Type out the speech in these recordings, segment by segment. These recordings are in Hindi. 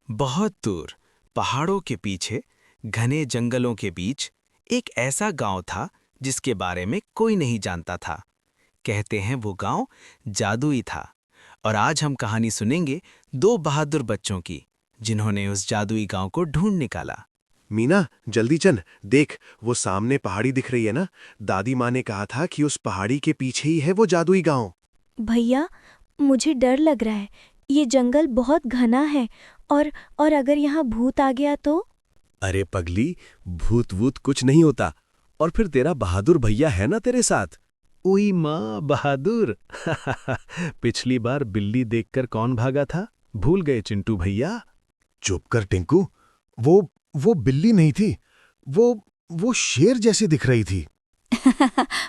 बहुत दूर पहाड़ों के पीछे घने जंगलों के बीच एक ऐसा गांव था जिसके बारे में कोई नहीं जानता था। कहते हैं वो गांव जादुई था। और आज हम कहानी सुनेंगे दो बहादुर बच्चों की, जिन्होंने उस जादुई गांव को ढूंढ निकाला। मीना, जल्दी चल। देख, वो सामने पहाड़ी दिख रही है ना। दादी माँ ने कहा था कि उस पहाड़ी के पीछे ही है वो जादुई गांव। भैया, मुझे डर लग रहा है। ये जंगल बहुत घना है और अगर यहाँ भूत आ गया तो? अरे पगली, भूत वूत कुछ नहीं होता। और फिर तेरा बहादुर भैया है ना तेरे साथ। उई माँ बहादुर। पिछली बार बिल्ली देखकर कौन भागा था, भूल गए चिंटू भैया? चुप कर टिंकू। वो बिल्ली नहीं थी। वो शेर जैसी दिख रही थी।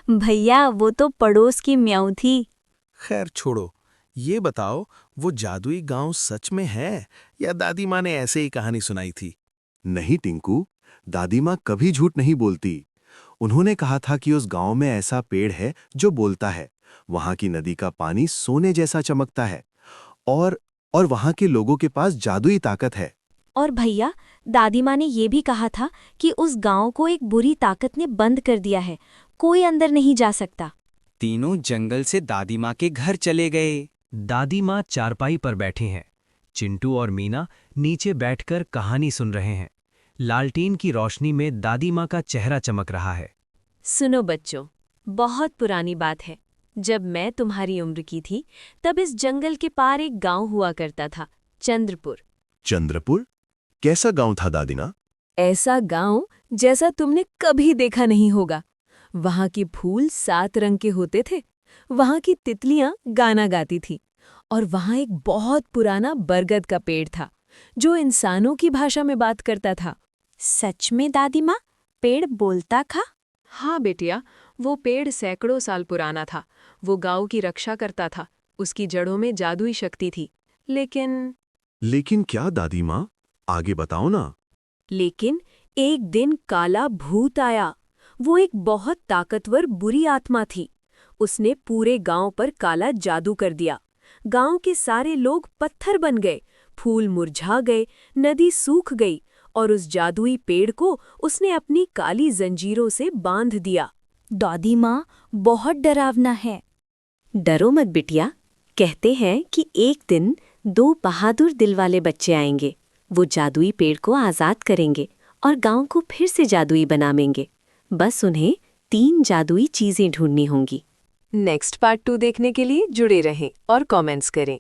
भैया, वो तो पड़ोस की म्याऊ थी। खैर छोड़ो, ये बताओ वो जादुई गांव सच में है या दादी माँ ने ऐसे ही कहानी सुनाई थी? नहीं टिंकू, दादी माँ कभी झूठ नहीं बोलती। उन्होंने कहा था कि उस गांव में ऐसा पेड़ है जो बोलता है। वहां की नदी का पानी सोने जैसा चमकता है। और और वहां के लोगों के पास जादुई ताकत है। और भैया, दादी माँ ने ये भी कहा था कि उस गांव को एक बुरी ताकत ने बंद कर दिया है, कोई अंदर नहीं जा सकता। तीनों जंगल से दादी माँ के घर चले गए। दादी माँ चारपाई पर बैठी हैं। चिंटू और मीना नीचे बैठकर कहानी सुन रहे हैं। लालटेन की रोशनी में दादी माँ का चेहरा चमक रहा है। सुनो बच्चों, बहुत पुरानी बात है। जब मैं तुम्हारी उम्र की थी, तब इस जंगल के पार एक गांव हुआ करता था, चंद्रपुर। चंद्रपुर? कैसा गांव था दादीना? ऐसा गांव जैसा तुमने कभी देखा नहीं होगा। वहां के फूल 7 रंग के होते थे, वहां की तितलियां गाना गाती थी, और वहां एक बहुत पुराना बरगद का पेड़ था जो इंसानों की भाषा में बात करता था। सच में दादी माँ, पेड़ बोलता था? हाँ बेटिया, वो पेड़ सैकड़ों साल पुराना था। वो गांव की रक्षा करता था। उसकी जड़ों में जादुई शक्ति थी। लेकिन क्या दादी माँ? आगे बताओ ना। लेकिन एक दिन काला भूत आया। वो एक बहुत ताकतवर बुरी आत्मा थी। उसने पूरे गांव पर काला जादू कर दिया। गांव के सारे लोग पत्थर बन गए, फूल मुरझा गए, नदी सूख गई, और उस जादुई पेड़ को उसने अपनी काली जंजीरों से बांध दिया। दादी माँ, बहुत डरावना है। डरो मत बिटिया। कहते हैं कि एक दिन 2 बहादुर दिल वाले बच्चे आएंगे। वो जादुई पेड़ को आज़ाद करेंगे और गांव को फिर से जादुई बनावेंगे। बस उन्हें 3 जादुई चीज़ें ढूंढनी होंगी। नेक्स्ट पार्ट 2 देखने के लिए जुड़े रहें और कमेंट्स करें।